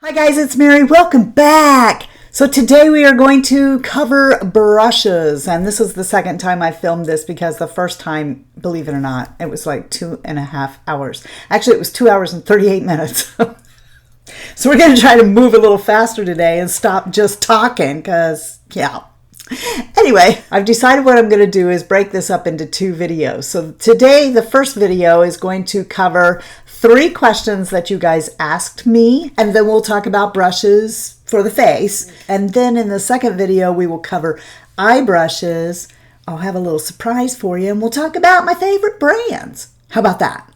Hi guys, it's Mary. Welcome back. So today we are going to cover brushes, and this is the second time I filmed this because the first time, believe it or not, it was like 2.5 hours. Actually, it was 2 hours and 38 minutes. So we're going to try to move a little faster today and stop just talking because, yeah. Anyway, I've decided what I'm going to do is break this up into 2 videos. So today, the first video is going to cover 3 questions that you guys asked me, and then we'll talk about brushes for the face. And then in the second video, we will cover eye brushes. I'll have a little surprise for you, and we'll talk about my favorite brands. How about that?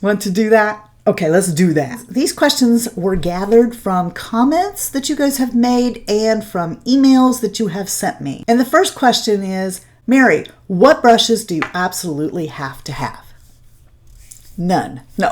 Want to do that? Okay, let's do that. These questions were gathered from comments that you guys have made and from emails that you have sent me. And the first question is, Mary, what brushes do you absolutely have to have? None. No.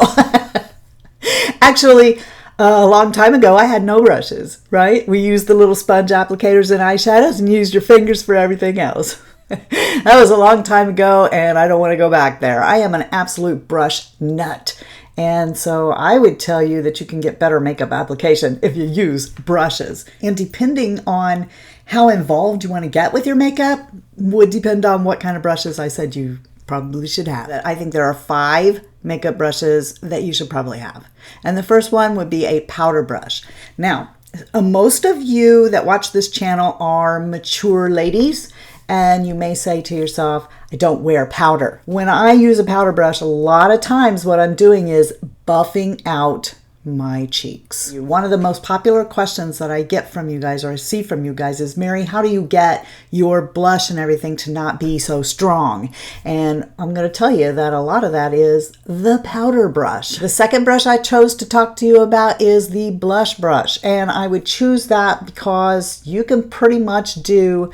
Actually, a long time ago, I had no brushes, right? We used the little sponge applicators and eyeshadows and used your fingers for everything else. That was a long time ago, and I don't want to go back there. I am an absolute brush nut. And so I would tell you that you can get better makeup application if you use brushes. And depending on how involved you want to get with your makeup would depend on what kind of brushes I said you probably should have. I think there are 5 makeup brushes that you should probably have. And the first one would be a powder brush. Now, most of you that watch this channel are mature ladies, and you may say to yourself, I don't wear powder. When I use a powder brush, a lot of times what I'm doing is buffing out my cheeks. One of the most popular questions that I get from you guys, or I see from you guys, is, Mary, how do you get your blush and everything to not be so strong? And I'm going to tell you that a lot of that is the powder brush. The second brush I chose to talk to you about is the blush brush. And I would choose that because you can pretty much do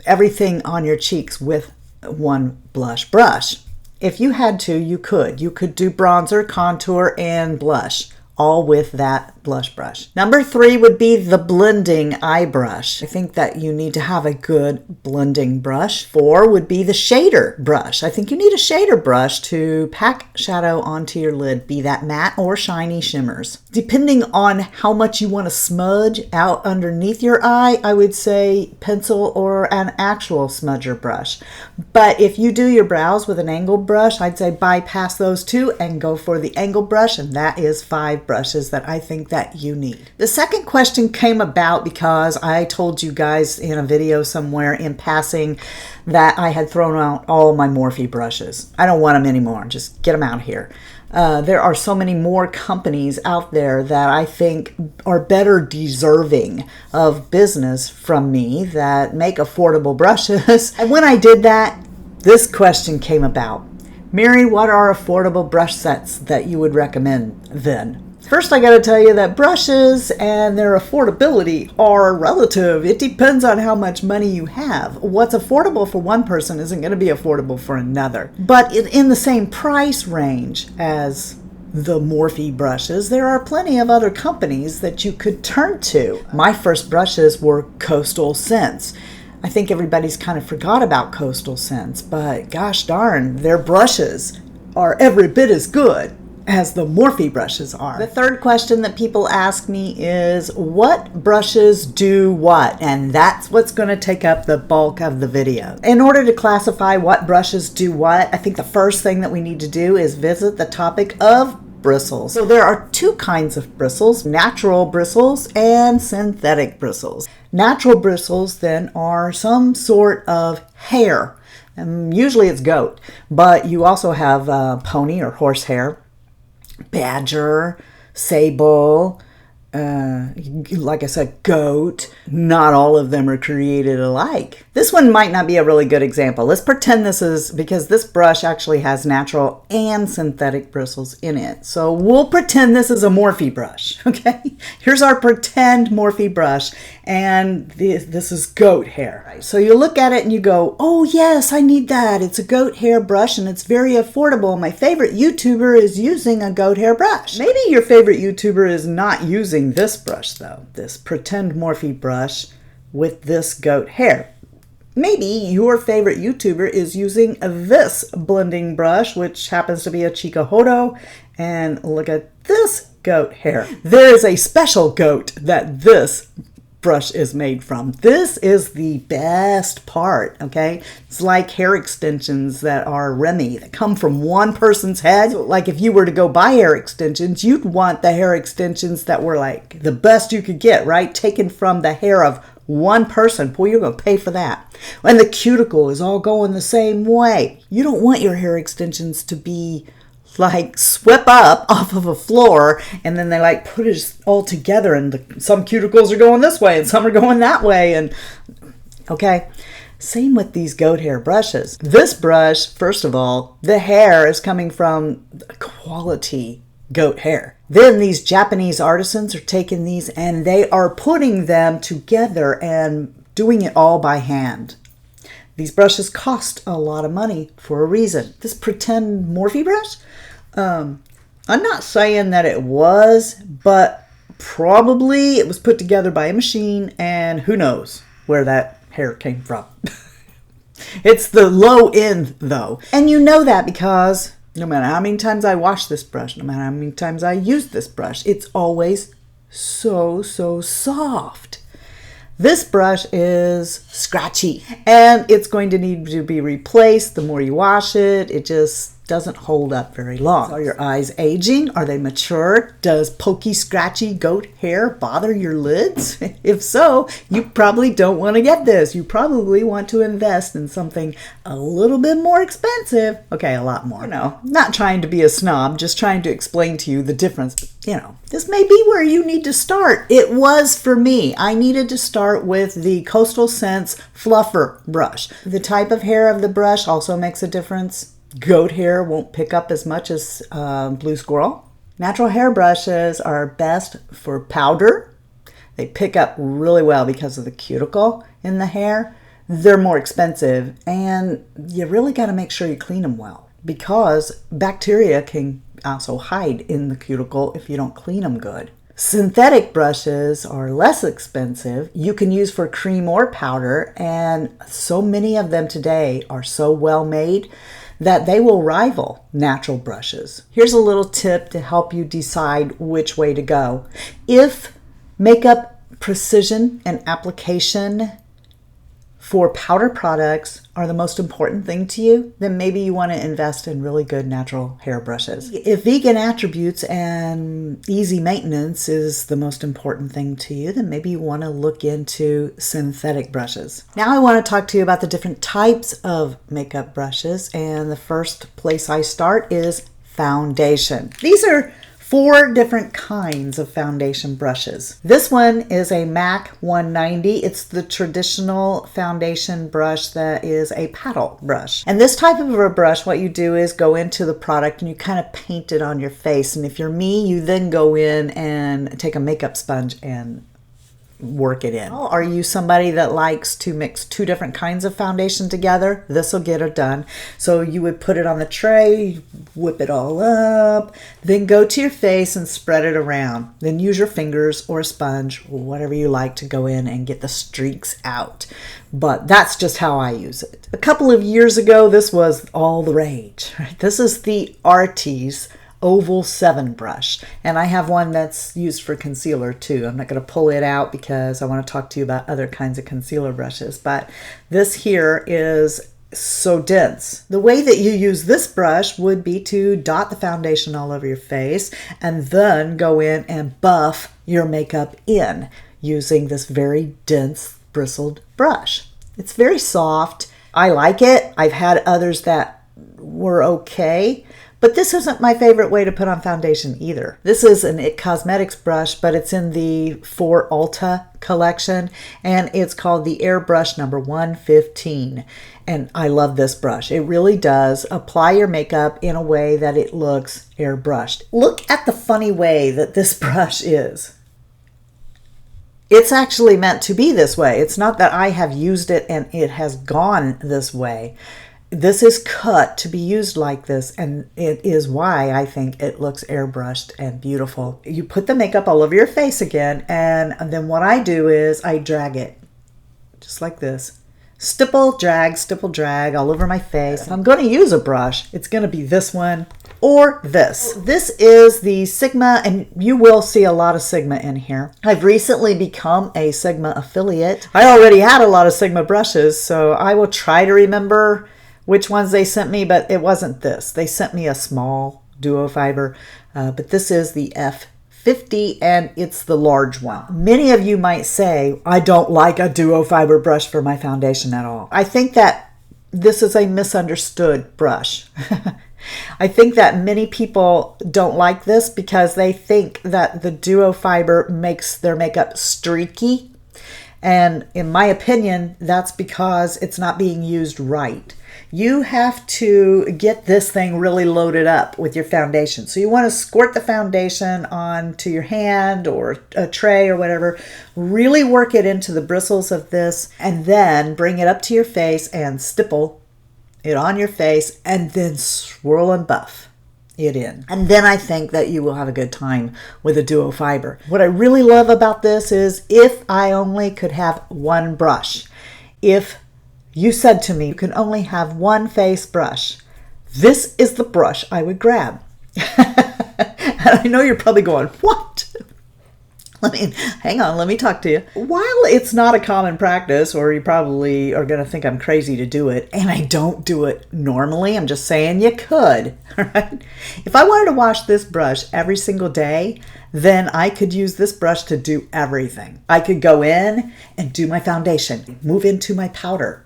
everything on your cheeks with one blush brush. If you had to, you could. You could do bronzer, contour, and blush, all with that blush brush. Number 3 would be the blending eye brush. I think that you need to have a good blending brush. 4 would be the shader brush. I think you need a shader brush to pack shadow onto your lid, be that matte or shiny shimmers. Depending on how much you want to smudge out underneath your eye, I would say pencil or an actual smudger brush. But if you do your brows with an angled brush, I'd say bypass those 2 and go for the angled brush, and that is 5 brushes that I think that you need. The second question came about because I told you guys in a video somewhere in passing that I had thrown out all my Morphe brushes. I don't want them anymore. Just get them out of here. There are so many more companies out there that I think are better deserving of business from me that make affordable brushes. And when I did that, this question came about. Mary, what are affordable brush sets that you would recommend then? First, I got to tell you that brushes and their affordability are relative. It depends on how much money you have. What's affordable for one person isn't going to be affordable for another. But in the same price range as the Morphe brushes, there are plenty of other companies that you could turn to. My first brushes were Coastal Scents. I think everybody's kind of forgot about Coastal Scents, but gosh darn, their brushes are every bit as good as the Morphe brushes are. The third question that people ask me is, what brushes do what? And that's what's going to take up the bulk of the video. In order to classify what brushes do what, I think the first thing that we need to do is visit the topic of bristles. So there are 2 kinds of bristles, natural bristles and synthetic bristles. Natural bristles then are some sort of hair. Usually it's goat, but you also have pony or horse hair, badger, sable, like I said, goat. Not all of them are created alike. This one might not be a really good example. Let's pretend this is, because this brush actually has natural and synthetic bristles in it. So we'll pretend this is a Morphe brush, okay? Here's our pretend Morphe brush, and this is goat hair. Right? So you look at it and you go, oh yes, I need that. It's a goat hair brush and it's very affordable. My favorite YouTuber is using a goat hair brush. Maybe your favorite YouTuber is not using this brush though, this pretend Morphe brush with this goat hair. Maybe your favorite YouTuber is using this blending brush, which happens to be a Chikuhodo, and look at this goat hair. There is a special goat that this brush is made from. This is the best part, okay? It's like hair extensions that are Remy, that come from one person's head. So like if you were to go buy hair extensions, you'd want the hair extensions that were like the best you could get, right? Taken from the hair of one person. Boy, you're going to pay for that. And the cuticle is all going the same way. You don't want your hair extensions to be like swept up off of a floor and then they like put it all together and some cuticles are going this way and some are going that way. And okay, same with these goat hair brushes. This brush, first of all, the hair is coming from quality goat hair. Then these Japanese artisans are taking these and they are putting them together and doing it all by hand. These brushes cost a lot of money for a reason. This pretend Morphe brush, I'm not saying that it was, but probably it was put together by a machine and who knows where that hair came from. It's the low end though. And you know that because no matter how many times I wash this brush, no matter how many times I use this brush, it's always so soft. This brush is scratchy and it's going to need to be replaced. The more you wash it, it just doesn't hold up very long. Are your eyes aging? Are they mature? Does pokey, scratchy goat hair bother your lids? If so, you probably don't want to get this. You probably want to invest in something a little bit more expensive. Okay, a lot more. You know, not trying to be a snob, just trying to explain to you the difference. You know, this may be where you need to start. It was for me. I needed to start with the Coastal Scents Fluffer brush. The type of hair of the brush also makes a difference. Goat hair won't pick up as much as blue squirrel. Natural hair brushes are best for powder. They pick up really well because of the cuticle in the hair. They're more expensive and you really got to make sure you clean them well because bacteria can also hide in the cuticle if you don't clean them good. Synthetic brushes are less expensive. You can use for cream or powder, and so many of them today are so well made that they will rival natural brushes. Here's a little tip to help you decide which way to go. If makeup precision and application for powder products are the most important thing to you, then maybe you want to invest in really good natural hair brushes. If vegan attributes and easy maintenance is the most important thing to you, then maybe you want to look into synthetic brushes. Now I want to talk to you about the different types of makeup brushes, and the first place I start is foundation. These are 4 different kinds of foundation brushes. This one is a MAC 190. It's the traditional foundation brush that is a paddle brush. And this type of a brush, what you do is go into the product and you kind of paint it on your face. And if you're me, you then go in and take a makeup sponge and work it in. Are you somebody that likes to mix 2 different kinds of foundation together? This will get it done. So you would put it on the tray, whip it all up, then go to your face and spread it around. Then use your fingers or a sponge, or whatever you like, to go in and get the streaks out. But that's just how I use it. A couple of years ago, this was all the rage. Right? This is the Artie's Oval 7 brush, and I have one that's used for concealer too. I'm not going to pull it out because I want to talk to you about other kinds of concealer brushes, but this here is so dense. The way that you use this brush would be to dot the foundation all over your face and then go in and buff your makeup in using this very dense bristled brush. It's very soft. I like it. I've had others that were okay, but this isn't my favorite way to put on foundation either. This is an IT Cosmetics brush, but it's in the 4 Ulta collection, and it's called the Airbrush number 115. And I love this brush. It really does apply your makeup in a way that it looks airbrushed. Look at the funny way that this brush is. It's actually meant to be this way. It's not that I have used it and it has gone this way. This is cut to be used like this, and it is why I think it looks airbrushed and beautiful. You put the makeup all over your face again, and then what I do is I drag it just like this stipple, drag all over my face. If I'm going to use a brush, it's going to be this one or this. This is the Sigma, and you will see a lot of Sigma in here. I've recently become a Sigma affiliate. I already had a lot of Sigma brushes, so I will try to remember which ones they sent me, but it wasn't this. They sent me a small duo fiber, but this is the F50, and it's the large one. Many of you might say, I don't like a duo fiber brush for my foundation at all. I think that this is a misunderstood brush. I think that many people don't like this because they think that the duo fiber makes their makeup streaky. And in my opinion, that's because it's not being used right. You have to get this thing really loaded up with your foundation. So you want to squirt the foundation onto your hand or a tray or whatever. Really work it into the bristles of this and then bring it up to your face and stipple it on your face and then swirl and buff it in. And then I think that you will have a good time with a duo fiber. What I really love about this is if I only could have one brush, if you said to me you can only have one face brush, this is the brush I would grab. And I know you're probably going, what? Hang on, let me talk to you. While it's not a common practice, or you probably are going to think I'm crazy to do it, and I don't do it normally, I'm just saying you could, all right? If I wanted to wash this brush every single day, then I could use this brush to do everything. I could go in and do my foundation, move into my powder,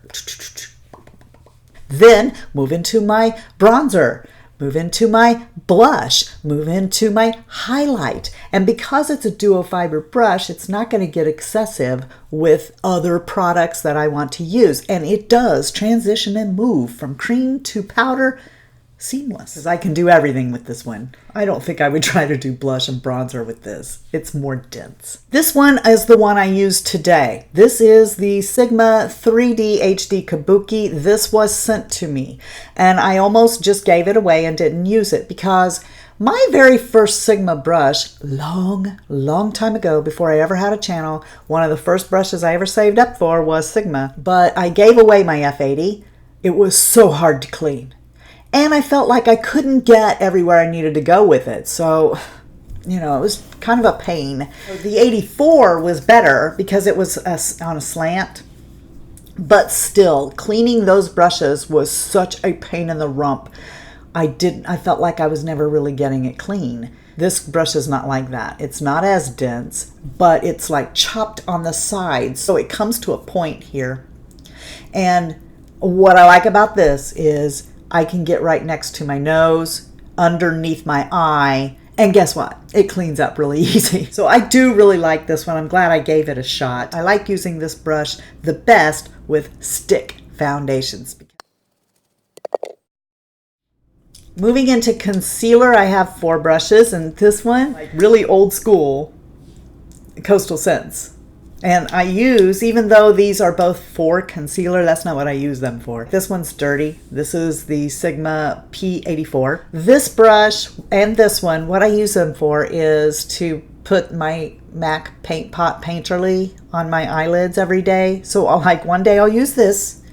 then move into my bronzer, move into my blush, move into my highlight. And because it's a duo fiber brush, it's not going to get excessive with other products that I want to use. And it does transition and move from cream to powder seamless. Because I can do everything with this one. I don't think I would try to do blush and bronzer with this. It's more dense. This one is the one I used today. This is the Sigma 3D HD Kabuki. This was sent to me and I almost just gave it away and didn't use it because my very first Sigma brush, long time ago, before I ever had a channel, one of the first brushes I ever saved up for was Sigma, but I gave away my F80. It was so hard to clean. And I felt like I couldn't get everywhere I needed to go with it. So, you know, it was kind of a pain. The 84 was better because it was on a slant. But still, cleaning those brushes was such a pain in the rump. I felt like I was never really getting it clean. This brush is not like that. It's not as dense, but it's like chopped on the sides. So it comes to a point here. And what I like about this is I can get right next to my nose, underneath my eye, and guess what? It cleans up really easy. So I do really like this one. I'm glad I gave it a shot. I like using this brush the best with stick foundations. Moving into concealer, I have 4 brushes, and this one, like really old school, Coastal Scents. And I use, even though these are both for concealer, that's not what I use them for. This one's dirty. This is the Sigma P84. This brush and this one, what I use them for is to put my MAC Paint Pot Painterly on my eyelids every day. So like one day I'll use this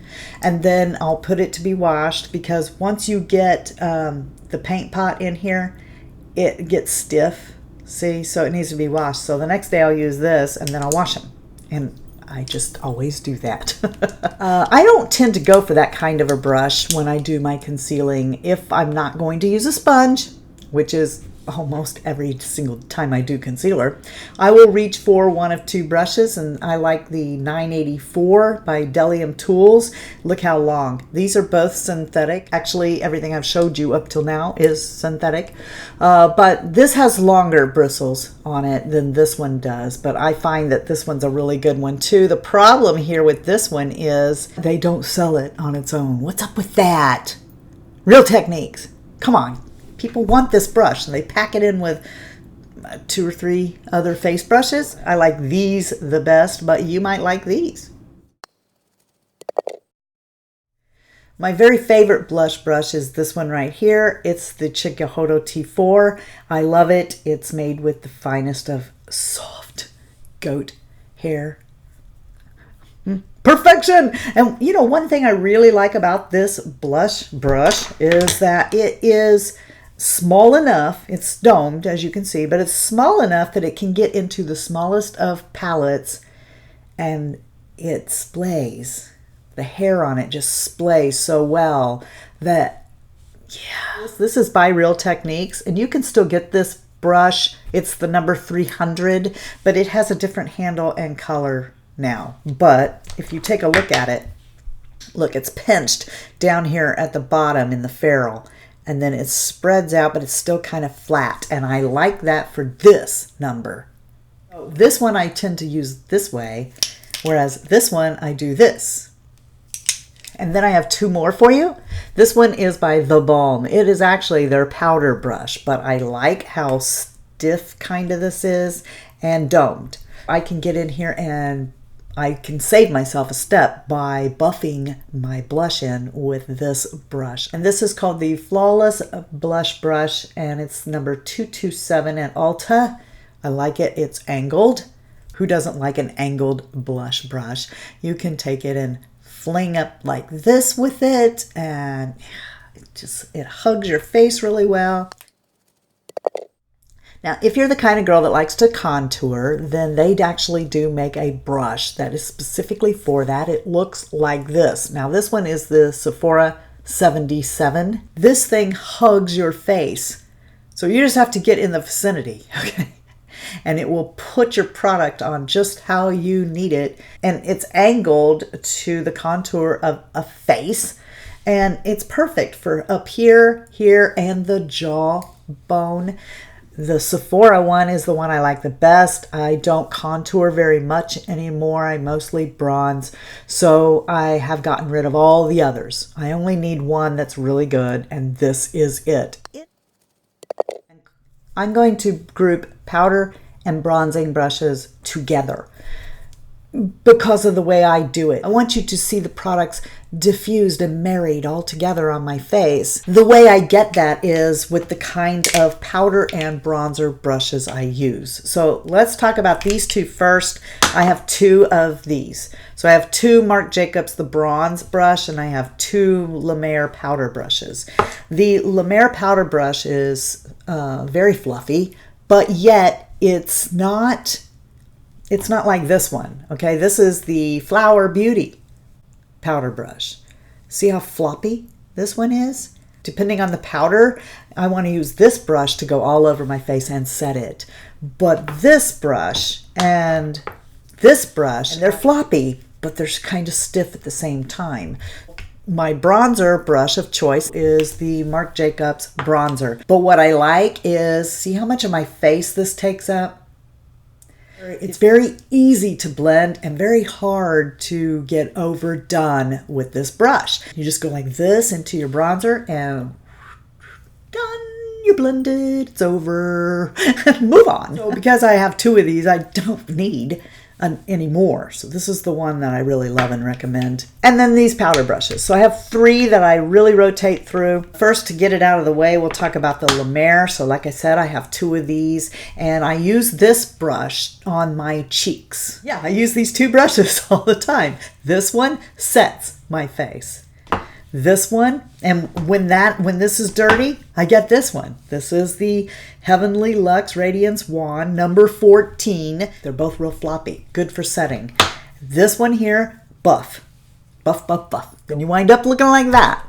and then I'll put it to be washed because once you get the paint pot in here, it gets stiff. See, so it needs to be washed. So the next day I'll use this and then I'll wash them. And I just always do that. I don't tend to go for that kind of a brush when I do my concealing if I'm not going to use a sponge, which is almost every single time I do concealer. I will reach for one of 2 brushes, and I like the 984 by Delium Tools. Look how long. These are both synthetic. Actually, everything I've showed you up till now is synthetic. But this has longer bristles on it than this one does, but I find that this one's a really good one too. The problem here with this one is they don't sell it on its own. What's up with that? Real Techniques. Come on. People want this brush and they pack it in with 2 or 3 other face brushes. I like these the best, but you might like these. My very favorite blush brush is this one right here. It's the Chikuhodo T4. I love it. It's made with the finest of soft goat hair. Perfection! And you know, one thing I really like about this blush brush is that it is small enough, it's domed as you can see, but it's small enough that it can get into the smallest of palettes and it splays. The hair on it just splays so well that, yeah. This is by Real Techniques, and you can still get this brush. It's the number 300, but it has a different handle and color now. But if you take a look at it, look, it's pinched down here at the bottom in the ferrule, and then it spreads out, but it's still kind of flat, and I like that for this number. This one I tend to use this way, whereas this one I do this. And then I have two more for you. This one is by The Balm. It is actually their powder brush, but I like how stiff kind of this is and domed. I can get in here and I can save myself a step by buffing my blush in with this brush. And this is called the Flawless Blush Brush, and it's number 227 at Ulta. I like it. It's angled. Who doesn't like an angled blush brush? You can take it and fling up like this with it, and it hugs your face really well. Now, if you're the kind of girl that likes to contour, then they actually do make a brush that is specifically for that. It looks like this. Now, this one is the Sephora 77. This thing hugs your face. So you just have to get in the vicinity, okay? And it will put your product on just how you need it. And it's angled to the contour of a face. And it's perfect for up here, here, and the jawbone. The Sephora one is the one I like the best. I don't contour very much anymore. I mostly bronze. So I have gotten rid of all the others. I only need one that's really good, and this is it. I'm going to group powder and bronzing brushes together because of the way I do it. I want you to see the products diffused and married all together on my face. The way I get that is with the kind of powder and bronzer brushes I use. So let's talk about these two first. I have two of these. So I have two Marc Jacobs, the bronze brush, and I have two La Mer powder brushes. The La Mer powder brush is very fluffy, but yet it's not like this one, okay? This is the Flower Beauty powder brush. See how floppy this one is? Depending on the powder, I want to use this brush to go all over my face and set it. But this brush and this brush, and they're floppy, but they're kind of stiff at the same time. My bronzer brush of choice is the Marc Jacobs bronzer. But what I like is, see how much of my face this takes up? It's very easy to blend and very hard to get overdone with this brush. You just go like this into your bronzer and done. You blended. It's over. Move on. So because I have two of these, I don't need any more. So this is the one that I really love and recommend. And then these powder brushes. So I have three that I really rotate through. First, to get it out of the way, we'll talk about the La Mer. So like I said, I have two of these, and I use this brush on my cheeks. Yeah, I use these two brushes all the time. This one sets my face. This one, and when this is dirty, I get this one. This is the Heavenly Luxe Radiance Wand, number 14. They're both real floppy, good for setting. This one here, buff, buff, buff, buff. And you wind up looking like that.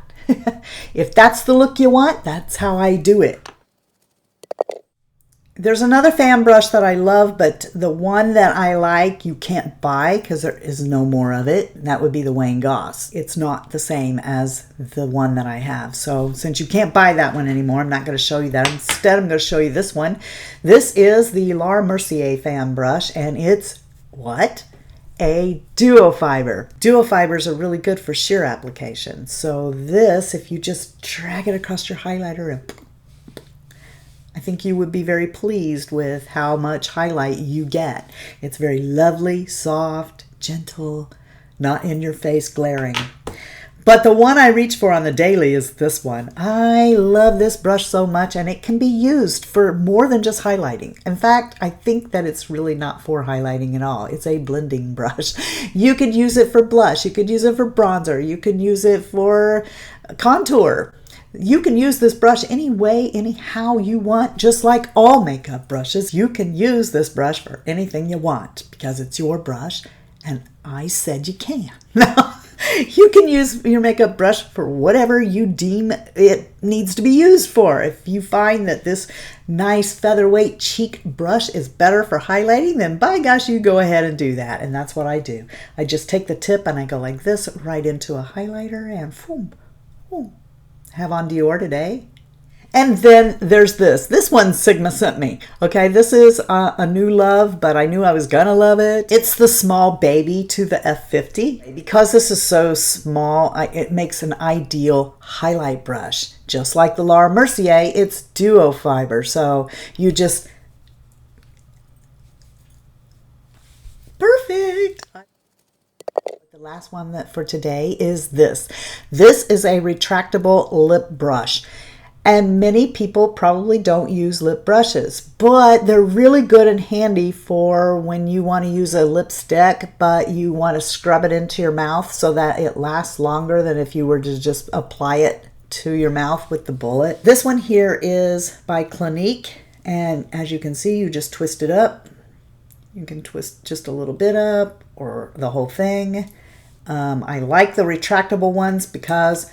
If that's the look you want, that's how I do it. There's another fan brush that I love, but the one that I like you can't buy because there is no more of it. And that would be the Wayne Goss. It's not the same as the one that I have. So since you can't buy that one anymore, I'm not going to show you that. Instead, I'm going to show you this one. This is the Laura Mercier fan brush, and it's what? A duo fiber. Duo fibers are really good for sheer application. So this, if you just drag it across your highlighter and I think you would be very pleased with how much highlight you get. It's very lovely, soft, gentle, not in your face glaring. But the one I reach for on the daily is this one. I love this brush so much, and it can be used for more than just highlighting. In fact, I think that it's really not for highlighting at all. It's a blending brush. You could use it for blush. You could use it for bronzer. You could use it for contour. You can use this brush any way, anyhow you want, just like all makeup brushes. You can use this brush for anything you want because it's your brush, and I said you can. You can use your makeup brush for whatever you deem it needs to be used for. If you find that this nice featherweight cheek brush is better for highlighting, then by gosh, you go ahead and do that. And that's what I do. I just take the tip and I go like this right into a highlighter and boom, boom. Have on Dior today. And then there's this. This one Sigma sent me. Okay, this is a new love, but I knew I was gonna love it. It's the small baby to the F50. Because this is so small, it makes an ideal highlight brush. Just like the Laura Mercier, it's duo fiber. So you just... Perfect! The last one for today is this. This is a retractable lip brush. And many people probably don't use lip brushes, but they're really good and handy for when you want to use a lipstick, but you want to scrub it into your mouth so that it lasts longer than if you were to just apply it to your mouth with the bullet. This one here is by Clinique, and as you can see, you just twist it up. You can twist just a little bit up or the whole thing. I like the retractable ones because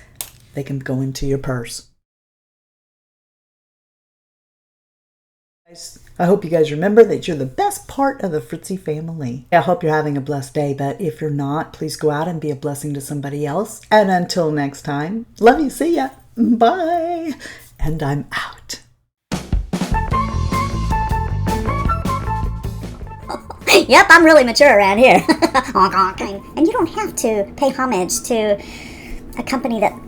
they can go into your purse. I hope you guys remember that you're the best part of the Fritzy family. I hope you're having a blessed day, but if you're not, please go out and be a blessing to somebody else. And until next time, love you, see ya, bye, and I'm out. Yep, I'm really mature around here. And you don't have to pay homage to a company that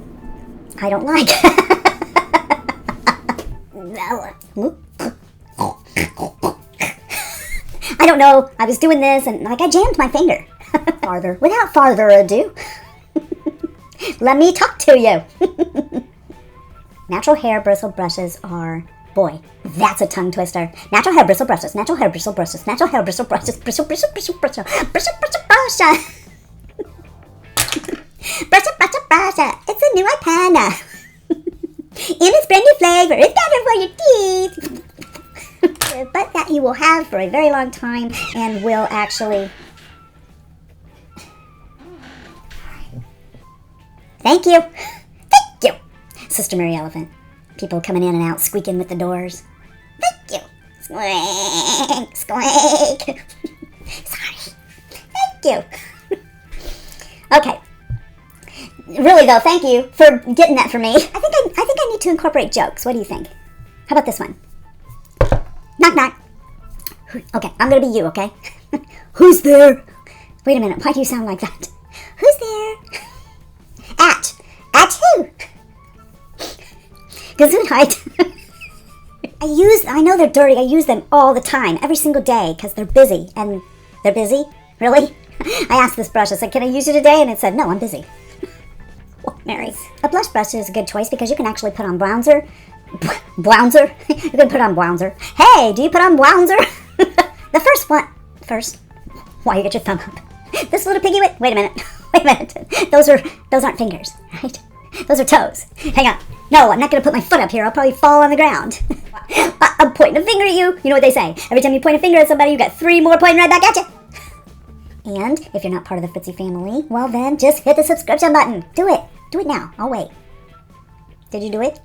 I don't like. I don't know, I was doing this and I jammed my finger. Without farther ado, let me talk to you. Natural hair bristle brushes are, boy, that's a tongue twister. Natural hair bristle brushes, natural hair bristle brushes, natural hair bristle brushes, bristle, bristle, bristle, bristle, bristle, bristle, bristle. Bristle, bristle, bristle. It's a new iPad. In its brand new flavor, it's better for your teeth. But that you will have for a very long time and will actually... Thank you. Thank you. Sister Mary Elephant. People coming in and out, squeaking with the doors. Thank you. Squeak, squeak. Sorry. Thank you. Okay. Really though, thank you for getting that for me. I think I need to incorporate jokes. What do you think? How about this one? Knock, knock. Okay, I'm gonna be you, okay? Who's there? Wait a minute, why do you sound like that? Who's there? At who? I know they're dirty, I use them all the time, every single day, because they're busy, and they're busy? Really? I asked this brush, I said, can I use you today? And it said, no, I'm busy. Well, Mary. A blush brush is a good choice because you can actually put on bronzer. Bronzer? You can put on bronzer. Hey, do you put on bronzer? The first one. First? Why you get your thumb up? This little piggy wait a minute. Wait a minute. Those aren't fingers, right? Those are toes. Hang on. No, I'm not going to put my foot up here. I'll probably fall on the ground. I'm pointing a finger at you. You know what they say. Every time you point a finger at somebody, you got 3 more pointing right back at you. And if you're not part of the Fritzy family, well then, just hit the subscription button. Do it. Do it now. I'll wait. Did you do it?